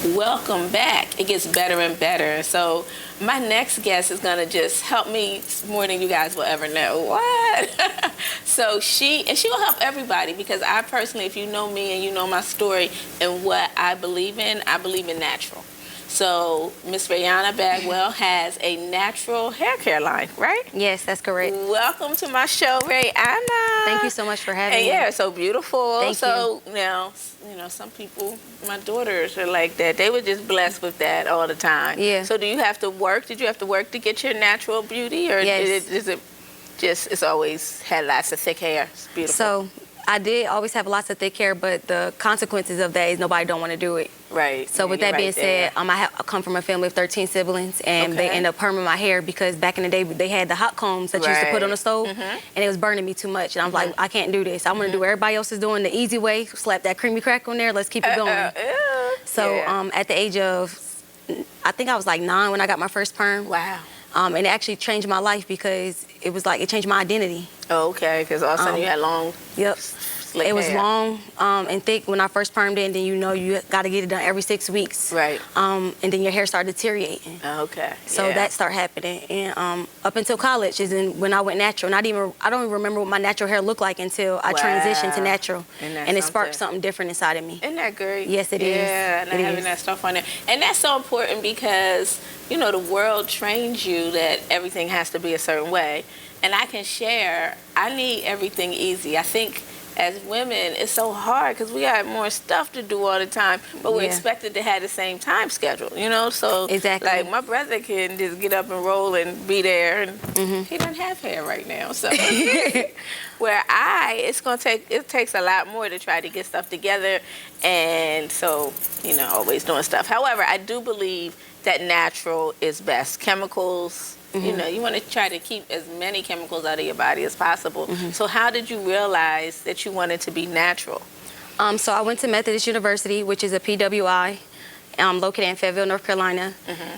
Welcome back. It gets better and better. So my next guest is gonna just help me more than you guys will ever know. What? So she will help everybody, because I personally, if you know me and you know my story and what I believe in natural. So Miss Rayanna Bagwell has a natural hair care line, right? Yes, that's correct. Welcome to my show, Rayanna. Thank you so much for having me. Yeah, so beautiful. Thank so you. Now, some people, my daughters are like that. They were just blessed with that all the time. Yeah. So do you have to work? Did you have to work to get your natural beauty, or yes. is it just, it's always had lots of thick hair? It's beautiful. So I did always have lots of thick hair, but the consequences of that is nobody don't want to do it. Right. So with that being said, I come from a family of 13 siblings, and they end up perming my hair because back in the day they had the hot combs that you used to put on the stove, and it was burning me too much. And I'm like, I can't do this. I'm gonna do what everybody else is doing the easy way. Slap that creamy crack on there. Let's keep it going. So at the age of, I think I was like 9 when I got my first perm. Wow. And it actually changed my life because it was like it changed my identity. Oh, okay. Because all of a sudden you had long. Yep. It was long and thick when I first permed it, and then you got to get it done every 6 weeks. Right. And then your hair started deteriorating. Okay. So that started happening, and up until college is when I went natural. And I don't even remember what my natural hair looked like until I transitioned to natural, and it sparked something different inside of me. Isn't that great? Yes, it is. Yeah, and having that stuff on there, and that's so important because the world trains you that everything has to be a certain way, and I can share. I need everything easy. I think, as women, it's so hard because we got more stuff to do all the time, but we're expected to have the same time schedule, So exactly. Like my brother can just get up and roll and be there, and he doesn't have hair right now. So where it takes a lot more to try to get stuff together, and so always doing stuff. However, I do believe that natural is best. Chemicals. You want to try to keep as many chemicals out of your body as possible. So how did you realize that you wanted to be natural? So I went to Methodist University, which is a PWI, located in Fayetteville, North Carolina.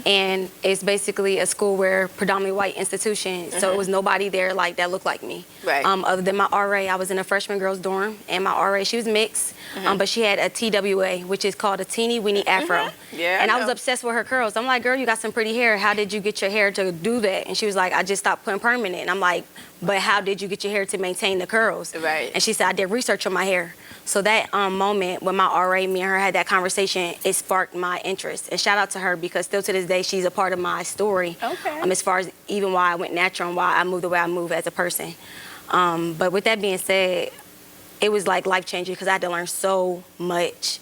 And it's basically a school where predominantly white institution. So it was nobody there that looked like me. Right. Other than my RA, I was in a freshman girls dorm, and my RA, she was mixed, but she had a TWA, which is called a teeny weeny afro. Yeah. And I was obsessed with her curls. I'm like, girl, you got some pretty hair. How did you get your hair to do that? And she was like, I just stopped putting permanent. And I'm like, but how did you get your hair to maintain the curls? Right. And she said, I did research on my hair. So that moment when my RA, me and her had that conversation, it sparked my interest. And shout out to her, because still to this day, she's a part of my story. Okay. As far as even why I went natural and why I moved the way I move as a person. But with that being said, it was like life-changing because I had to learn so much.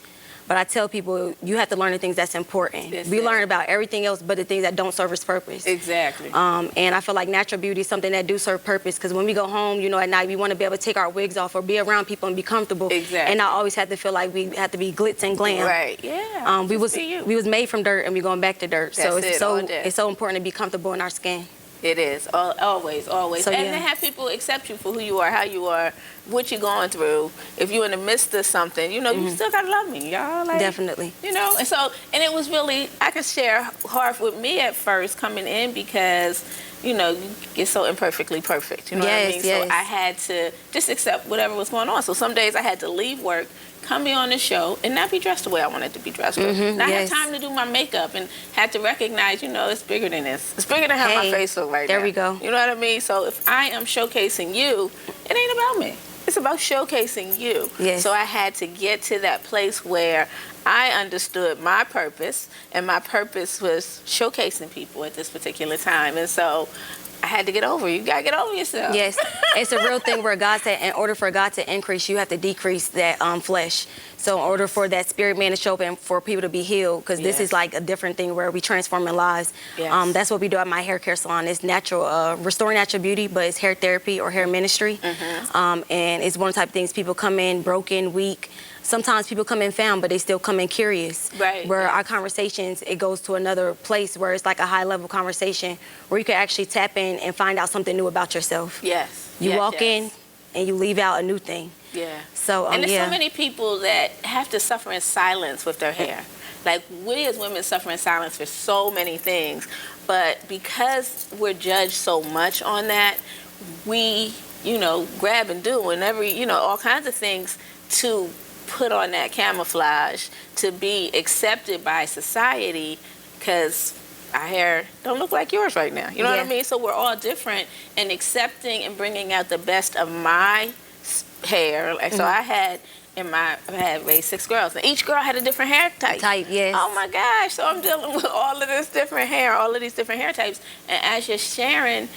But I tell people, you have to learn the things that's important. We learn about everything else but the things that don't serve its purpose. Exactly. And I feel like natural beauty is something that do serve purpose, because when we go home, at night, we want to be able to take our wigs off or be around people and be comfortable. Exactly. And not always have to feel like we have to be glitz and glam. Right. Yeah. We was made from dirt, and we're going back to dirt. That's so it's so important to be comfortable in our skin. It is. Always. So, and to have people accept you for who you are, how you are, what you're going through. If you're in the midst of something, you still gotta love me, y'all. Definitely. And it was really, I could share hard with me at first coming in, because you get so imperfectly perfect. You know what I mean? Yes. So I had to just accept whatever was going on. So some days I had to leave work, come be on the show, and not be dressed the way I wanted to be dressed. Not have time to do my makeup, and had to recognize, it's bigger than this. It's bigger than how my face look right now. There we go. You know what I mean? So if I am showcasing you, it ain't about me. It's about showcasing you. Yes. So I had to get to that place where I understood my purpose, and my purpose was showcasing people at this particular time. And so I had to get over. You gotta get over yourself. Yes, it's a real thing where God said, in order for God to increase, you have to decrease that flesh. So in order for that spirit man to show up and for people to be healed, because this is like a different thing where we transforming lives. Yes. That's what we do at my hair care salon. It's natural, restoring natural beauty, but it's hair therapy or hair ministry. And it's one of the type of things people come in broken, weak. Sometimes people come in found, but they still come in curious. Right. Where our conversations, it goes to another place where it's like a high level conversation where you can actually tap in and find out something new about yourself. Yes. You walk in and you leave out a new thing. Yeah. So and there's so many people that have to suffer in silence with their hair. Like, we as women suffer in silence for so many things, but because we're judged so much on that, we, grab and do and all kinds of things to put on that camouflage to be accepted by society, because our hair don't look like yours right now. You know what I mean? So we're all different, and accepting and bringing out the best of my hair. Like, so I had raised 6 girls, and each girl had a different hair type. Yes. Oh my gosh! So I'm dealing with all of this different hair, all of these different hair types, and as you're sharing,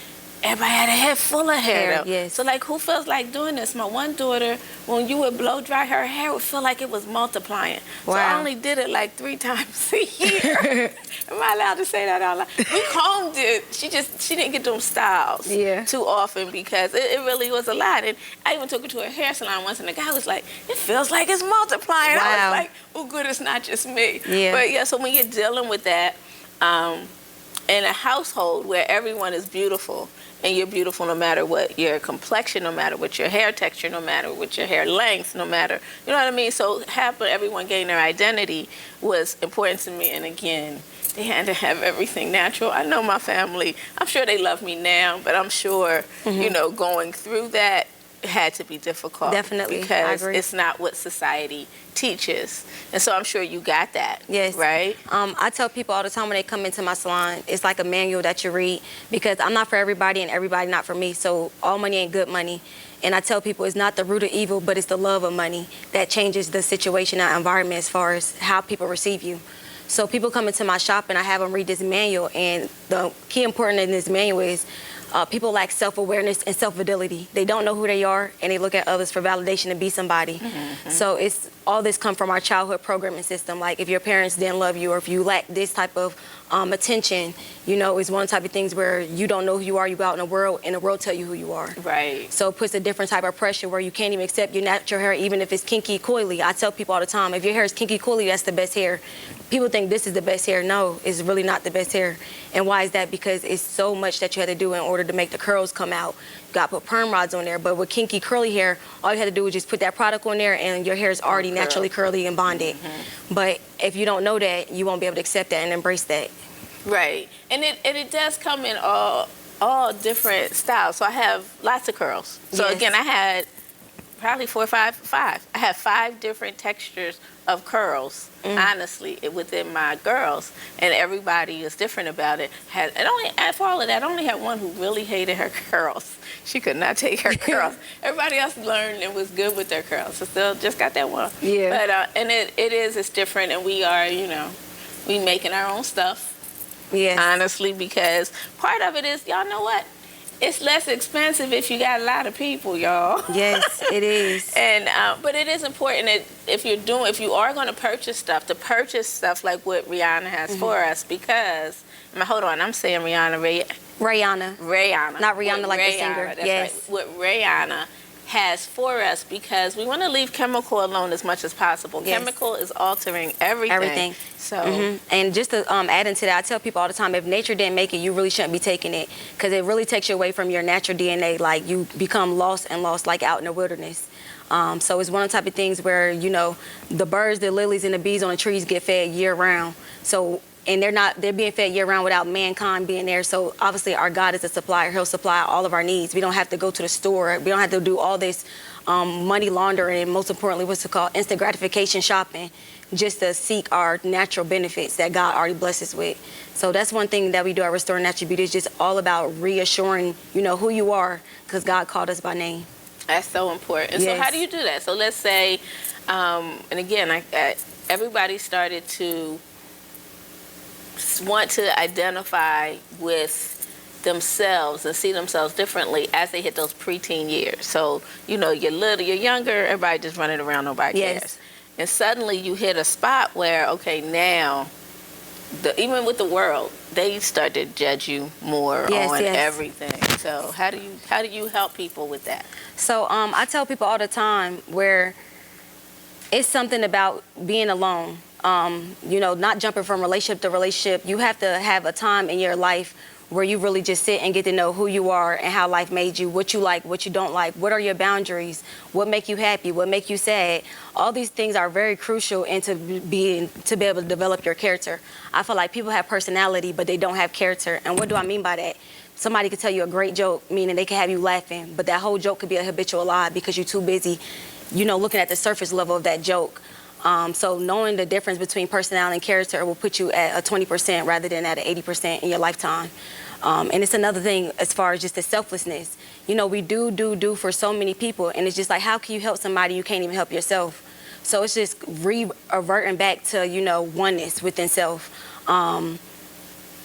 everybody had a head full of hair, though. Yes. So, like, who feels like doing this? My one daughter, when you would blow dry her hair, it would feel like it was multiplying. Wow. So I only did it like 3 times a year. Am I allowed to say that out loud? We combed it. She didn't get them styles too often, because it really was a lot. And I even took her to a hair salon once, and the guy was like, it feels like it's multiplying. Wow. I was like, oh, good, it's not just me. Yeah. But, yeah, so when you're dealing with that, in a household where everyone is beautiful, and you're beautiful no matter what your complexion, no matter what your hair texture, no matter what your hair length, no matter, you know what I mean? So having everyone gain their identity was important to me. And again, they had to have everything natural. I know my family, I'm sure they love me now, but I'm sure, you know, going through that had to be difficult. Definitely, because I agree. it's not what society teaches. And so I'm sure you got that. Yes. Right? I tell people all the time when they come into my salon, it's like a manual that you read, because I'm not for everybody and everybody not for me. So all money ain't good money. And I tell people it's not the root of evil, but it's the love of money that changes the situation and environment as far as how people receive you. So people come into my shop and I have them read this manual, and the key important in this manual is people lack self-awareness and self-validity. They don't know who they are, and they look at others for validation to be somebody. So it's all this come from our childhood programming system. Like, if your parents didn't love you, or if you lack this type of attention, you know, it's one type of things where you don't know who you are. You go out in the world, and the world tell you who you are. Right. So it puts a different type of pressure where you can't even accept your natural hair, even if it's kinky coily. I tell people all the time, if your hair is kinky coily, that's the best hair. People think this is the best hair. No, it's really not the best hair. And why is that? Because it's so much that you had to do in order to make the curls come out. You got to put perm rods on there. But with kinky curly hair, all you had to do was just put that product on there, and your hair is already naturally curly and bonded. But if you don't know that, you won't be able to accept that and embrace that. Right. And it does come in all different styles. So I have lots of curls. So again, I had probably 4 or 5. I have 5 different textures of curls, honestly, within my girls, and everybody is different about it. For all of that, I only had one who really hated her curls. She could not take her curls. Everybody else learned and was good with their curls. So still just got that one. Yeah. But and it's different, and we are, you know, we making our own stuff. Yes. Honestly, because part of it is, y'all know what? It's less expensive if you got a lot of people, y'all. Yes, it is. And but it is important that if you are going to purchase stuff, to purchase stuff like what Rayanna has for us, because hold on, I'm saying Rayanna. Not Rihanna like the singer. Yes. Right. What Rayanna has for us, because we want to leave chemical alone as much as possible. Yes. Chemical is altering everything. So and just to add into that, I tell people all the time, if nature didn't make it, you really shouldn't be taking it, because it really takes you away from your natural DNA. Like, you become lost like out in the wilderness. So it's one of the type of things where, you know, the birds, the lilies, and the bees on the trees get fed year round. So, and they're being fed year round without mankind being there. So obviously our God is a supplier. He'll supply all of our needs. We don't have to go to the store. We don't have to do all this money laundering, and most importantly, what's it called, instant gratification shopping, just to seek our natural benefits that God already blessed us with. So that's one thing that we do at Restoring Natural Beauty. It's just all about reassuring, you know, who you are, because God called us by name. That's so important. And so how do you do that? So let's say, and again, everybody started to want to identify with themselves and see themselves differently as they hit those preteen years. So, you know, you're younger, everybody just running around, nobody cares. And suddenly you hit a spot where, okay, now, even with the world, they start to judge you more on everything. So how do you help people with that? So I tell people all the time where it's something about being alone. You know, not jumping from relationship to relationship. You have to have a time in your life where you really just sit and get to know who you are and how life made you, what you like, what you don't like, what are your boundaries, what make you happy, what make you sad. All these things are very crucial into being to be able to develop your character. I feel like people have personality, but they don't have character. And what do I mean by that? Somebody could tell you a great joke, meaning they can have you laughing, but that whole joke could be a habitual lie because you're too busy looking at the surface level of that joke. So knowing the difference between personality and character will put you at a 20% rather than at an 80% in your lifetime. And it's another thing as far as just the selflessness. We do for so many people, and it's just like, how can you help somebody you can't even help yourself? So it's just reverting back to, oneness within self.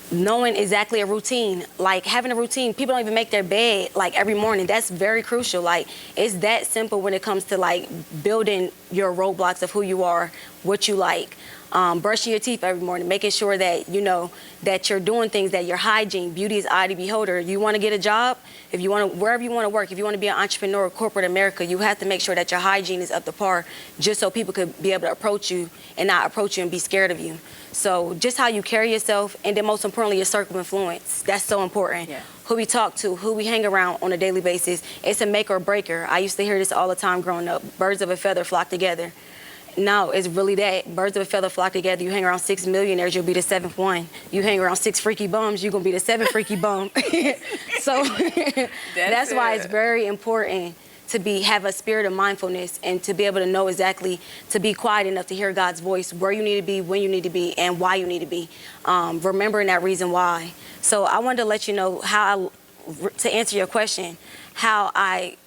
Knowing exactly a routine, like having a routine. People don't even make their bed like every morning. That's very crucial. Like, it's that simple when it comes to like building your roadblocks of who you are, what you like. Brushing your teeth every morning, making sure that that you're doing things, that your hygiene. Beauty is eye to beholder. You want to get a job, if you want to, wherever you want to work, if you want to be an entrepreneur, corporate America, you have to make sure that your hygiene is up to par, just so people could be able to approach you and not approach you and be scared of you. So just how you carry yourself, and then most importantly, your circle of influence. That's so important. Yeah. Who we talk to, who we hang around on a daily basis. It's a make or breaker. I used to hear this all the time growing up. Birds of a feather flock together. No, it's really that. Birds of a feather flock together. You hang around 6 millionaires, you'll be the 7th one. You hang around 6 freaky bums, you're going to be the 7th freaky bum. So that's why it's very important to have a spirit of mindfulness and to be able to know exactly, to be quiet enough to hear God's voice, where you need to be, when you need to be, and why you need to be. Remembering that reason why. So I wanted to let you know to answer your question, how I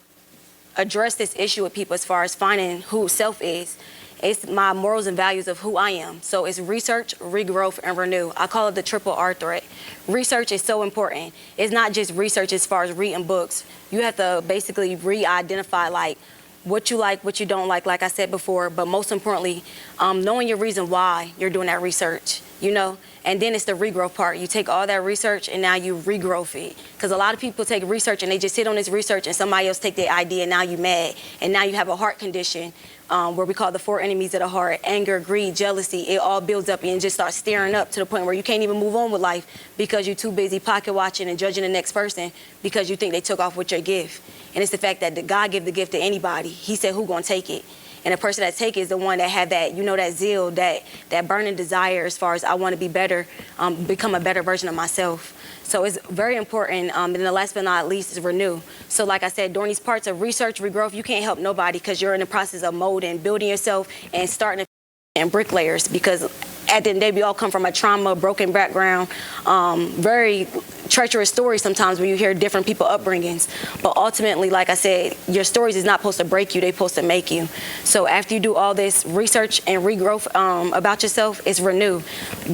address this issue with people as far as finding who self is. It's my morals and values of who I am. So it's research, regrowth, and renew. I call it the triple R threat. Research is so important. It's not just research as far as reading books. You have to basically re-identify like what you like, what you don't like I said before, but most importantly, knowing your reason why you're doing that research, and then it's the regrowth part. You take all that research and now you regrowth it. Because a lot of people take research and they just sit on this research and somebody else take their idea and now you mad. And now you have a heart condition where we call the 4 enemies of the heart: anger, greed, jealousy. It all builds up and just starts stirring up to the point where you can't even move on with life because you're too busy pocket watching and judging the next person because you think they took off with your gift. And it's the fact that God give the gift to anybody. He said, who gonna take it? And the person that take it is the one that have that, that zeal, that burning desire as far as I want to be better, become a better version of myself. So it's very important. And the last but not least is renew. So like I said, during these parts of research, regrowth, you can't help nobody because you're in the process of molding, building yourself, and starting and bricklayers, because at the end of the day, we all come from a trauma, broken background, very treacherous stories sometimes when you hear different people upbringings. But ultimately, like I said, your stories is not supposed to break you, they're supposed to make you. So after you do all this research and regrowth about yourself, it's renew.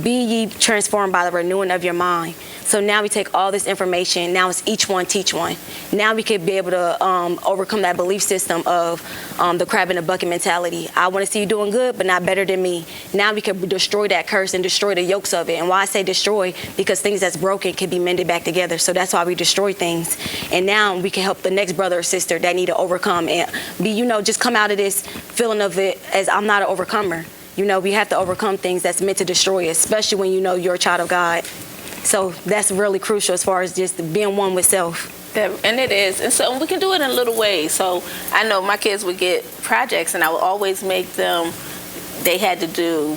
Be ye transformed by the renewing of your mind. So now we take all this information, now it's each one teach one. Now we could be able to overcome that belief system of the crab in the bucket mentality. I want to see you doing good, but not better than me. Now we can destroy that curse and destroy the yokes of it. And why I say destroy, because things that's broken can be mended back together. So that's why we destroy things. And now we can help the next brother or sister that need to overcome and be, just come out of this feeling of it as I'm not an overcomer. We have to overcome things that's meant to destroy us, especially when you're a child of God. So that's really crucial as far as just being one with self. And it is. And so we can do it in little ways. So I know my kids would get projects and I would always make them, they had to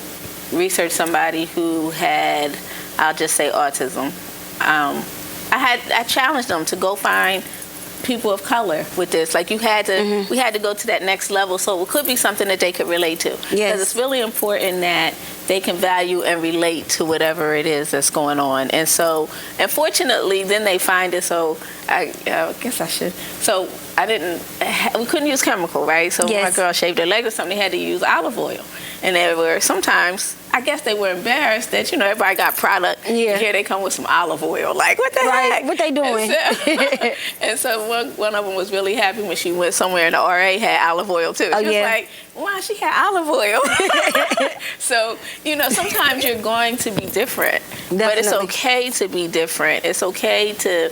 research somebody who had, I'll just say, autism. I challenged them to go find people of color with this. Like we had to go to that next level, so it could be something that they could relate to. Yes. Because it's really important that they can value and relate to whatever it is that's going on. And so, unfortunately, then they find it. So I guess I should. So we couldn't use chemical, right? So when my girl shaved her leg or something, they had to use olive oil. And they were sometimes, I guess they were embarrassed that, everybody got product. Yeah. And here they come with some olive oil. Like, what the heck? What they doing? And so one of them was really happy when she went somewhere and the RA had olive oil too. She was like, wow, she had olive oil. So, sometimes you're going to be different. Definitely. But it's okay to be different. It's okay to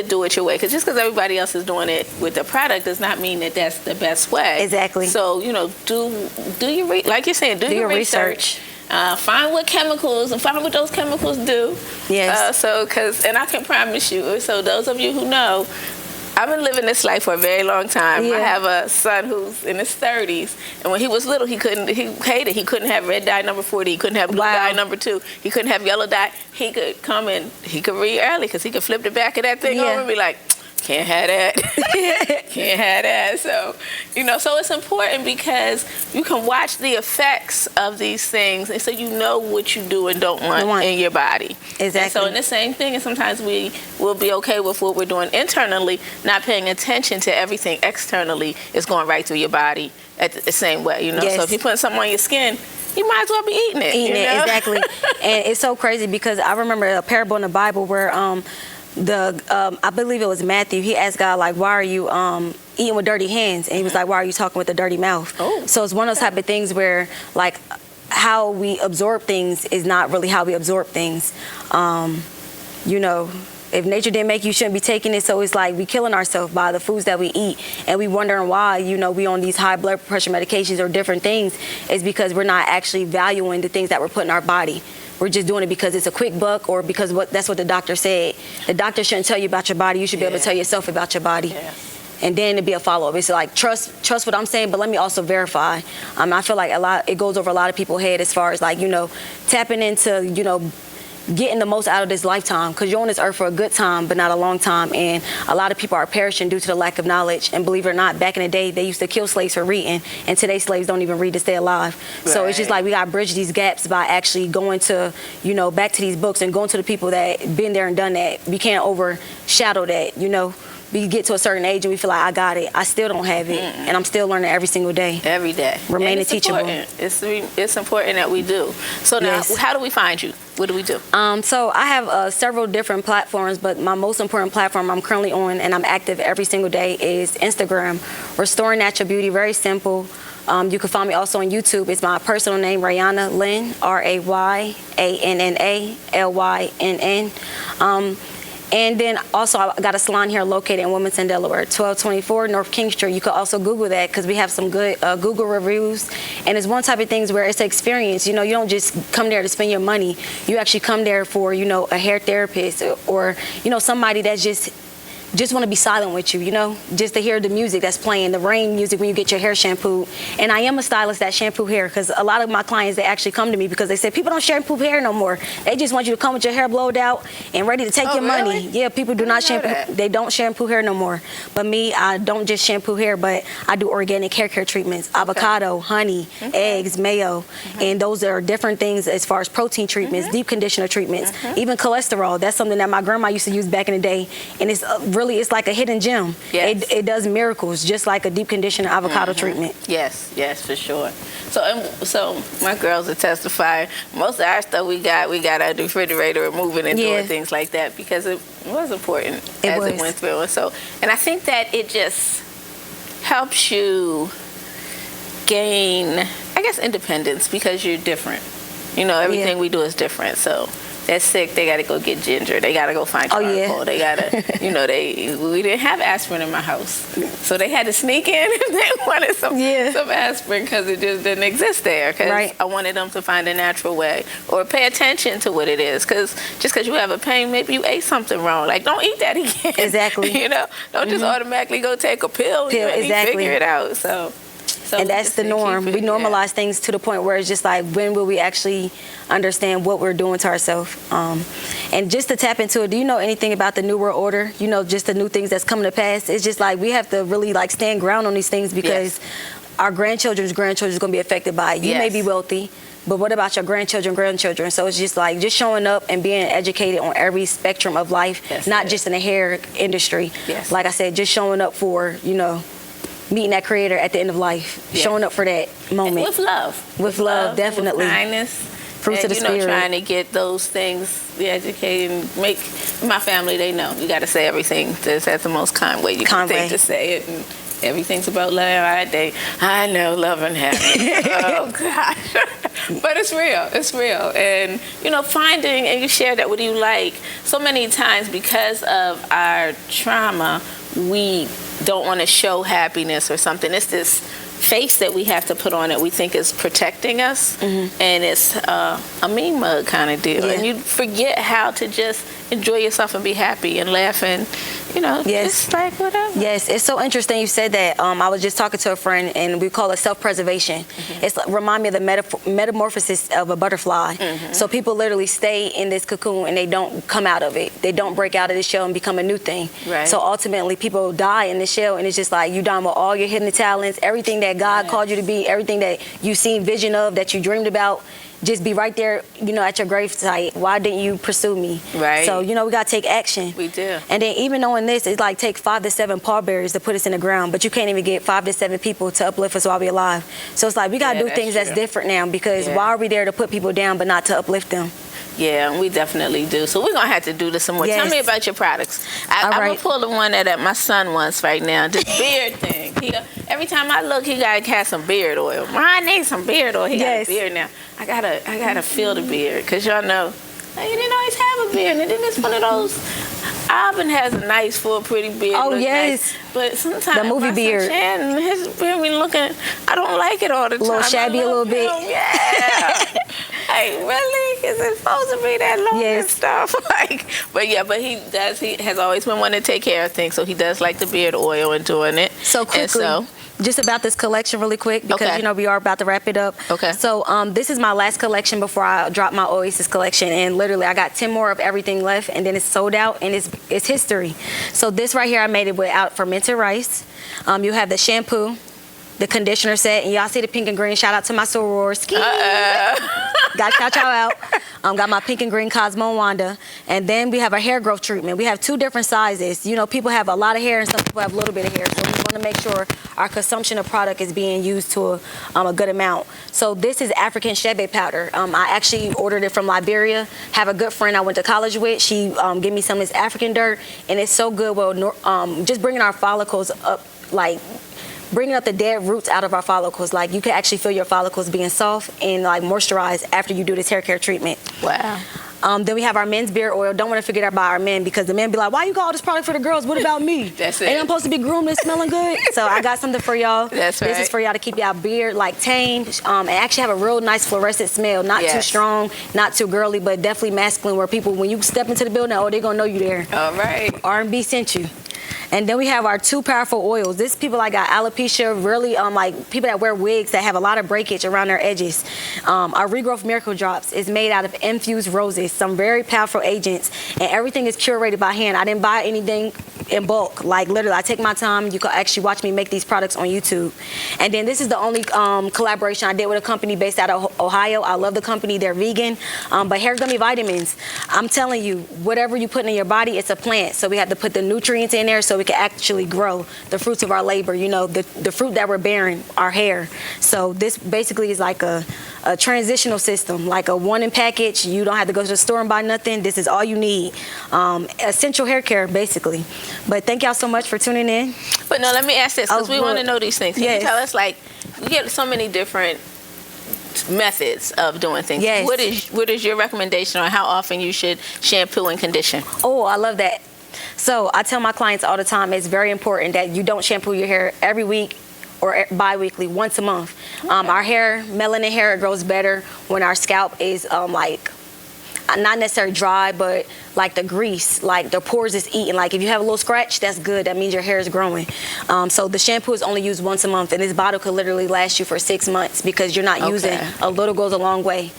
do it your way. Because just because everybody else is doing it with the product does not mean that that's the best way. Exactly. So, do your like you're saying, do your research. Find what chemicals and find what those chemicals do. Yes. And I can promise you, so those of you who know, I've been living this life for a very long time. Yeah. I have a son who's in his 30s, and when he was little, he hated. He couldn't have red dye number 40. He couldn't have blue dye number 2. He couldn't have yellow dye. He could come and he could read early because he could flip the back of that thing over and be like, Can't have that. Can't have that. So, so it's important because you can watch the effects of these things, and so you know what you do and don't want in your body. Exactly. And so in the same thing, and sometimes we will be okay with what we're doing internally, not paying attention to everything externally is going right through your body at the same way, Yes. So if you're putting something on your skin, you might as well be eating it. Exactly. And it's so crazy because I remember a parable in the Bible where I believe it was Matthew, he asked God, like, why are you eating with dirty hands? And he was like, why are you talking with a dirty mouth? Oh. So it's one of those type of things where, like, how we absorb things is not really how we absorb things. If nature didn't make you, shouldn't be taking it. So it's like we killing ourselves by the foods that we eat, and we wondering why, we on these high blood pressure medications or different things. Is because we're not actually valuing the things that we're putting in our body. We're just doing it because it's a quick buck or because that's what the doctor said. The doctor shouldn't tell you about your body. You should be able to tell yourself about your body. Yeah. And then it'd be a follow-up. It's like, trust what I'm saying, but let me also verify. I feel like it goes over a lot of people's head as far as like, tapping into, getting the most out of this lifetime, because you're on this earth for a good time, but not a long time. And a lot of people are perishing due to the lack of knowledge. And believe it or not, back in the day, they used to kill slaves for reading, and today's slaves don't even read to stay alive. Right. So it's just like we got to bridge these gaps by actually going to, back to these books and going to the people that been there and done that. We can't overshadow that, We get to a certain age and we feel like, I got it. I still don't have it. And I'm still learning every single day. Every day. Remaining teachable. It's important that we do. So now, how do we find you? What do we do? So I have several different platforms, but my most important platform I'm currently on, and I'm active every single day, is Instagram. Restoring Natural Beauty, very simple. You can find me also on YouTube. It's my personal name, Rayanna Lynn, RAYANNA And then also I got a salon here located in Wilmington, Delaware, 1224 North King Street. You could also Google that because we have some good Google reviews. And it's one type of things where it's an experience. You don't just come there to spend your money. You actually come there for, a hair therapist or, somebody that's just want to be silent with you, just to hear the music that's playing, the rain music when you get your hair shampooed. And I am a stylist that shampoo hair, because a lot of my clients, they actually come to me because they said people don't shampoo hair no more. They just want you to come with your hair blowed out and ready to take your money. Yeah, people do not shampoo. They don't shampoo hair no more. But me, I don't just shampoo hair, but I do organic hair care treatments, avocado, honey, eggs, mayo. And those are different things as far as protein treatments, deep conditioner treatments, even cholesterol. That's something that my grandma used to use back in the day. And it's it's like a hidden gem. Yes. It does miracles, just like a deep conditioner avocado treatment. Yes, for sure. So my girls are testifying. Most of our stuff we got out the refrigerator and moving and doing things like that because it was important it went through. And I think that it just helps you gain, I guess, independence because you're different. Everything we do is different. So they're sick, they got to go get ginger. They got to go find charcoal. They got to, we didn't have aspirin in my house. So they had to sneak in and they wanted some aspirin because it just didn't exist there. Because I wanted them to find a natural way or pay attention to what it is. Because just because you have a pain, maybe you ate something wrong. Like, don't eat that again. Exactly. Don't just automatically go take a pill. Figure it out. So and that's the norm. We normalize things to the point where it's just like, when will we actually understand what we're doing to ourselves? And just to tap into it, do you know anything about the New World Order? Just the new things that's coming to pass? It's just like we have to really stand ground on these things because our grandchildren's grandchildren is going to be affected by it. You may be wealthy, but what about your grandchildren? So it's just like showing up and being educated on every spectrum of life, not just in the hair industry. Like I said, just showing up for, meeting that creator at the end of life, showing up for that moment. And with love. Definitely. With kindness. Fruits of the spirit. Trying to get those things educated and make my family, they know. You got to say everything that's the most kind way you can think to say it. And everything's about love. I know, love and happiness. Oh, gosh. But it's real. And, finding, and you share that with you, like, so many times because of our trauma, we don't want to show happiness or something. It's this face that we have to put on it, we think is protecting us, and it's a mean mug kind of deal. Yeah. And you forget how to just enjoy yourself and be happy and laugh and, it's like whatever. Yes, it's so interesting you said that. I was just talking to a friend, and we call it self-preservation. It's remind me of the metamorphosis of a butterfly. So people literally stay in this cocoon and they don't come out of it. They don't break out of the shell and become a new thing. Right. So ultimately, people die in the shell, and it's just like you done with all your hidden talents, everything that God called you to be, everything that you seen vision of, that you dreamed about. Just be right there, at your gravesite. Why didn't you pursue me? Right. So, we got to take action. We do. And then even knowing this, it's like take 5 to 7 pallbearers to put us in the ground, but you can't even get 5 to 7 people to uplift us while we're alive. So it's like we got to do things that's different now, because why are we there to put people down but not to uplift them? Yeah, we definitely do. So we're going to have to do this some more. Yes. Tell me about your products. I'm going to pull the one that my son wants right now, this beard thing. Every time I look, he got to have some beard oil. Ryan needs some beard oil. He got a beard now. I gotta feel the beard, because y'all know, he didn't always have a beard. And then it's one of those, Alvin has a nice, full, pretty beard. Oh, yes. Nice, but sometimes the movie beard. Shannon, his beard be looking, I don't like it all the time. A little shabby a little bit. Yeah. Like, really? Is it supposed to be that long and stuff? But he has always been wanting to take care of things, so he does like the beard oil and doing it. So quickly, just about this collection really quick, because we are about to wrap it up. Okay. So this is my last collection before I drop my Oasis collection, and literally I got 10 more of everything left, and then it's sold out, and it's history. So this right here, I made it without fermented rice. You have the shampoo, the conditioner set, and y'all see the pink and green. Shout out to my sorors. Got to shout y'all out. Got my pink and green Cosmo and Wanda. And then we have a hair growth treatment. We have 2 different sizes. People have a lot of hair and some people have a little bit of hair. So we want to make sure our consumption of product is being used to a good amount. So this is African Shebe powder. I actually ordered it from Liberia. Have a good friend I went to college with. She gave me some of this African dirt, and it's so good. Well, just bringing our follicles up, bringing up the dead roots out of our follicles. Like, you can actually feel your follicles being soft and moisturized after you do this hair care treatment. Wow. Then we have our men's beard oil. Don't want to forget about our men, because the men be like, why you got all this product for the girls? What about me? That's it. Ain't I'm supposed to be groomed and smelling good? So I got something for y'all. That's right. This is for y'all to keep y'all beard tamed, and actually have a real nice fluorescent smell. Not too strong, not too girly, but definitely masculine, where people, when you step into the building, they're going to know you there. All right. RNB sent you. And then we have our 2 powerful oils. This people got alopecia, really people that wear wigs that have a lot of breakage around their edges. Our Regrowth Miracle Drops is made out of infused roses, some very powerful agents, and everything is curated by hand. I didn't buy anything in bulk. Literally, I take my time. You can actually watch me make these products on YouTube. And then this is the only collaboration I did with a company based out of Ohio. I love the company. They're vegan. But hair gummy vitamins, I'm telling you, whatever you put in your body, it's a plant. So we have to put the nutrients in there so we can actually grow the fruits of our labor, the fruit that we're bearing, our hair. So this basically is like a transitional system, like a one-in package. You don't have to go to the store and buy nothing. This is all you need. Essential hair care, basically. But thank y'all so much for tuning in. But no, let me ask this, because we want to know these things. Can you tell us, we get so many different methods of doing things. Yes. What is your recommendation on how often you should shampoo and condition? Oh, I love that. So I tell my clients all the time, it's very important that you don't shampoo your hair every week or bi-weekly, once a month. Okay. Our hair, melanin hair, it grows better when our scalp is not necessarily dry, but the grease, the pores is eating. If you have a little scratch, that's good. That means your hair is growing. So the shampoo is only used once a month, and this bottle could literally last you for 6 months, because you're not using. A little goes a long way.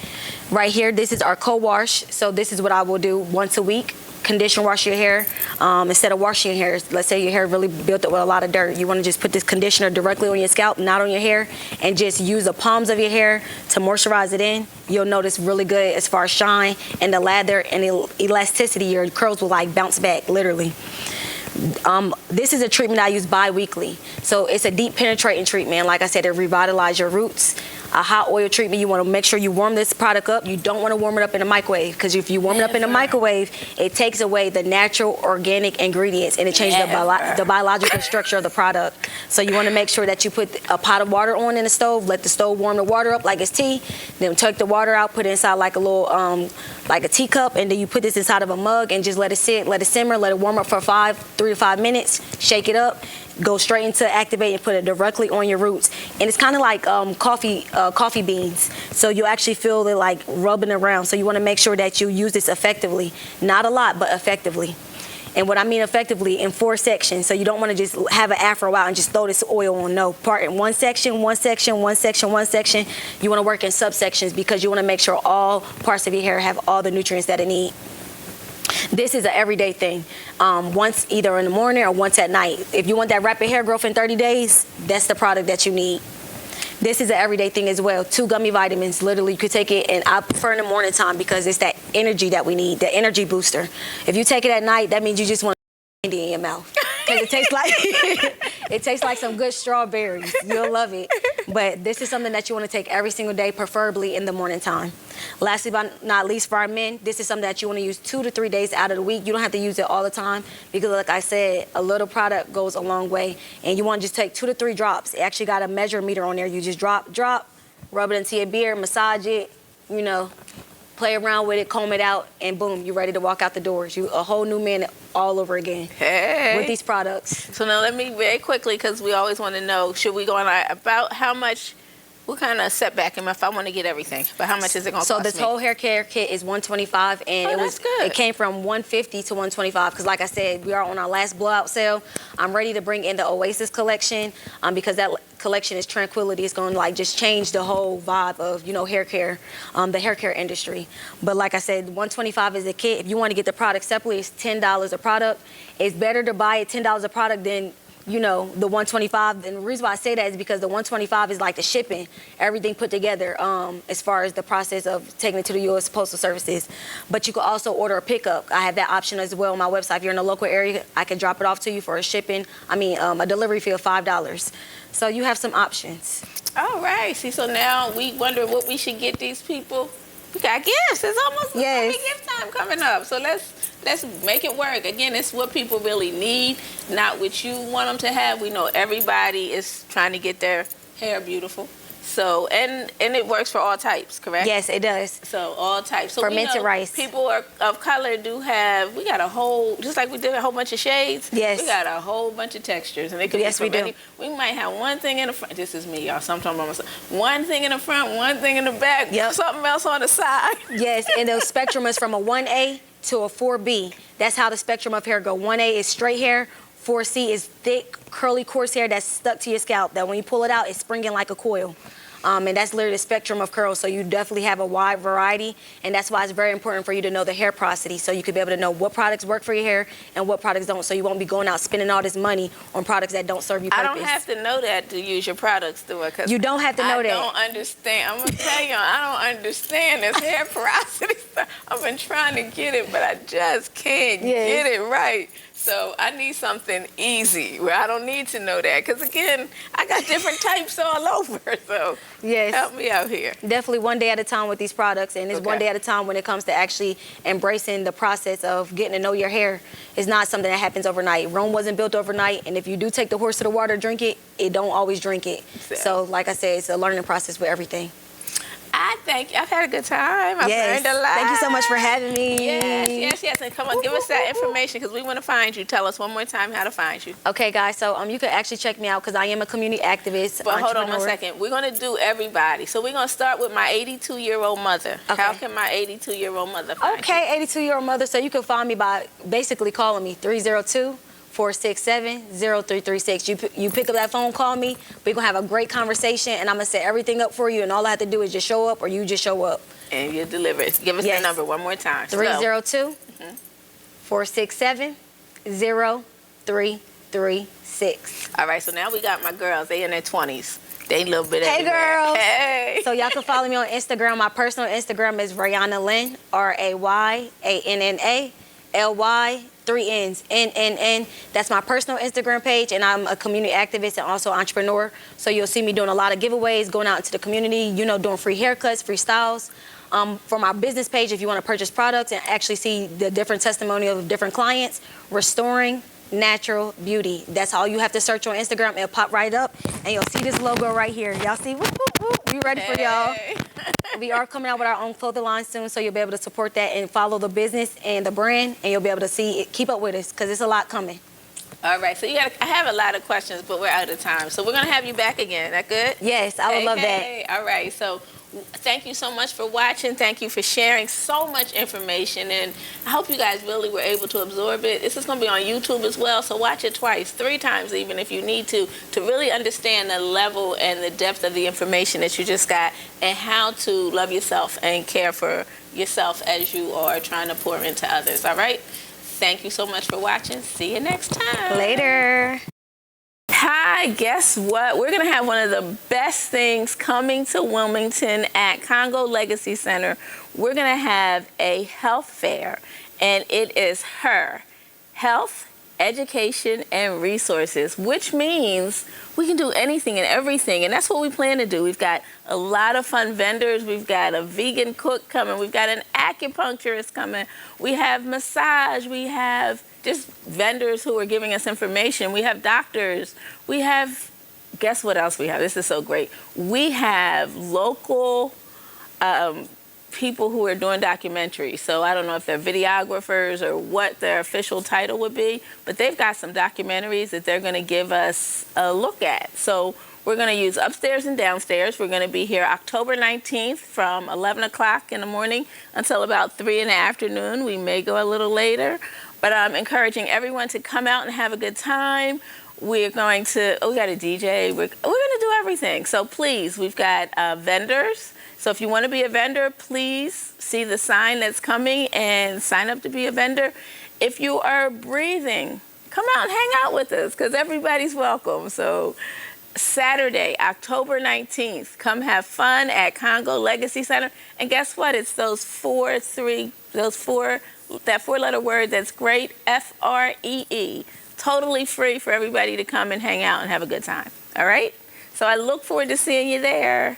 Right here, this is our co-wash. So this is what I will do once a week. Condition wash your hair instead of washing your hair. Let's say your hair really built up with a lot of dirt. You want to just put this conditioner directly on your scalp, not on your hair, and just use the palms of your hair to moisturize it in. You'll notice really good as far as shine and the lather and the elasticity. Your curls will bounce back, literally. This is a treatment I use bi-weekly. So it's a deep penetrating treatment. Like I said, it revitalizes your roots. A hot oil treatment, you want to make sure you warm this product up. You don't want to warm it up in a microwave, because if you warm it up in a microwave, it takes away the natural organic ingredients, and it changes the biological structure of the product. So you want to make sure that you put a pot of water on in the stove, let the stove warm the water up like it's tea, then take the water out, put it inside a little like a teacup, and then you put this inside of a mug and just let it sit, let it simmer, let it warm up for 3 to 5 minutes, shake it up, go straight into activate and put it directly on your roots. And it's kind of like coffee beans. So you actually feel it like rubbing around. So you want to make sure that you use this effectively. Not a lot, but effectively. And what I mean effectively, in 4 sections. So you don't want to just have an afro out and just throw this oil on. No, part in one section. You want to work in subsections because you want to make sure all parts of your hair have all the nutrients that it needs. This is an everyday thing. Once either in the morning or once at night. If you want that rapid hair growth in 30 days, that's the product that you need. This is an everyday thing as well. 2 gummy vitamins. Literally, you could take it, and I prefer in the morning time because it's that energy that we need, the energy booster. If you take it at night, that means you just want candy in your mouth. Because it tastes like some good strawberries. You'll love it. But this is something that you want to take every single day, preferably in the morning time. Lastly but not least, for our men, this is something that you want to use 2 to 3 days out of the week. You don't have to use it all the time because, like I said, a little product goes a long way. And you want to just take 2 to 3 drops. It actually got a measure meter on there. You just drop, rub it into your beard, massage it, play around with it, comb it out, and boom, you're ready to walk out the doors. You a whole new man all over again with these products. So now let me very quickly, because we always want to know, should we go on about how much, what kind of setback if I want to get everything, but how much is it going to cost me? So this whole hair care kit is $125, and it came from $150 to $125 because, like I said, we are on our last blowout sale. I'm ready to bring in the Oasis collection because that collection is tranquility. It's going to just change the whole vibe of hair care, the hair care industry. But like I said, $125 is a kit. If you want to get the product separately, it's $10 a product. It's better to buy it $10 a product than the $125. And the reason why I say that is because the $125 is like the shipping, everything put together as far as the process of taking it to the U.S. Postal Services. But you can also order a pickup. I have that option as well on my website. If you're in the local area, I can drop it off to you for a delivery fee of $5. So you have some options. All right. See, so now we wonder what we should get these people. We got gifts. It's almost gift time coming up. So let's make it work. Again, it's what people really need, not what you want them to have. We know everybody is trying to get their hair beautiful. So, and it works for all types, correct? Yes, it does. So, all types. So fermented rice. People of color we got a whole, just like we did a whole bunch of shades. Yes. We got a whole bunch of textures. And they could yes, be we do. We might have one thing in the front. This is me, y'all. Sometimes I'm myself. One thing in the front, one thing in the back, something else on the side. Yes, and the spectrum is from a 1A to a 4B. That's how the spectrum of hair go. 1A is straight hair. 4C is thick, curly, coarse hair that's stuck to your scalp. That when you pull it out, it's springing like a coil. And that's literally the spectrum of curls. So you definitely have a wide variety. And that's why it's very important for you to know the hair porosity. So you could be able to know what products work for your hair and what products don't. So you won't be going out spending all this money on products that don't serve you purpose. I don't have to know that to use your products, do it? You don't have to know that. I don't understand. I'm going to tell you, I don't understand this hair porosity stuff. I've been trying to get it, but I just can't get it right. So I need something easy where I don't need to know that. Because, again, I got different types all over. So help me out here. Definitely one day at a time with these products. And it's one day at a time when it comes to actually embracing the process of getting to know your hair. It's not something that happens overnight. Rome wasn't built overnight. And if you do take the horse to the water, drink it, it don't always drink it. So like I said, it's a learning process with everything. I've had a good time. I've learned a lot. Thank you so much for having me. Yes. And come on, give us that information because we want to find you. Tell us one more time how to find you. Okay, guys. So you can actually check me out because I am a community activist. But hold on one second. We're going to do everybody. So we're going to start with my 82-year-old mother. Okay. How can my 82-year-old mother find you? Okay, 82-year-old mother. So you can find me by basically calling me 302-467-0336. You pick up that phone, call me. We're going to have a great conversation, and I'm going to set everything up for you, and all I have to do is just show up, or you just show up. And you deliver it. Give us that number one more time. 302-467-0336. All right, so now we got my girls. They in their 20s. They a little bit everywhere. Girls. Hey. So y'all can follow me on Instagram. My personal Instagram is Rayanna Lynn, RAYANNA, 3 N's, NNN. That's my personal Instagram page, and I'm a community activist and also entrepreneur. So you'll see me doing a lot of giveaways, going out into the community, doing free haircuts, free styles. For my business page, if you want to purchase products and actually see the different testimonials of different clients, Restoring Natural Beauty. That's all you have to search on Instagram. It'll pop right up, and you'll see this logo right here. Y'all see? Whoop, whoop, whoop. We ready for y'all. We are coming out with our own clothing line soon, so you'll be able to support that and follow the business and the brand, and you'll be able to see it, keep up with us, because it's a lot coming. All right, so I have a lot of questions, but we're out of time. So we're going to have you back again. That good? Yes, I would love that. All right, so thank you so much for watching. Thank you for sharing so much information, and I hope you guys really were able to absorb it. This is going to be on YouTube as well, so watch it twice, 3 times even if you need to really understand the level and the depth of the information that you just got and how to love yourself and care for yourself as you are trying to pour into others, all right? Thank you so much for watching. See you next time. Later. Hi, guess what? We're going to have one of the best things coming to Wilmington at Congo Legacy Center. We're going to have a health fair, and it is HER, Health, Education, and Resources, which means we can do anything and everything, and that's what we plan to do. We've got a lot of fun vendors. We've got a vegan cook coming. We've got an acupuncturist coming. We have massage. We have just vendors who are giving us information. We have doctors. We have, guess what else we have? This is so great. We have local people who are doing documentaries. So I don't know if they're videographers or what their official title would be, but they've got some documentaries that they're going to give us a look at. So we're going to use upstairs and downstairs. We're going to be here October 19th from 11 o'clock in the morning until about 3 in the afternoon. We may go a little later, but I'm encouraging everyone to come out and have a good time. We're going to, we got a DJ. We're going to do everything. So please, we've got vendors. So if you want to be a vendor, please see the sign that's coming and sign up to be a vendor. If you are breathing, come out and hang out with us because everybody's welcome. So Saturday, October 19th, come have fun at Congo Legacy Center. And guess what? It's that 4-letter word that's great, FREE. Totally free for everybody to come and hang out and have a good time. All right? So I look forward to seeing you there.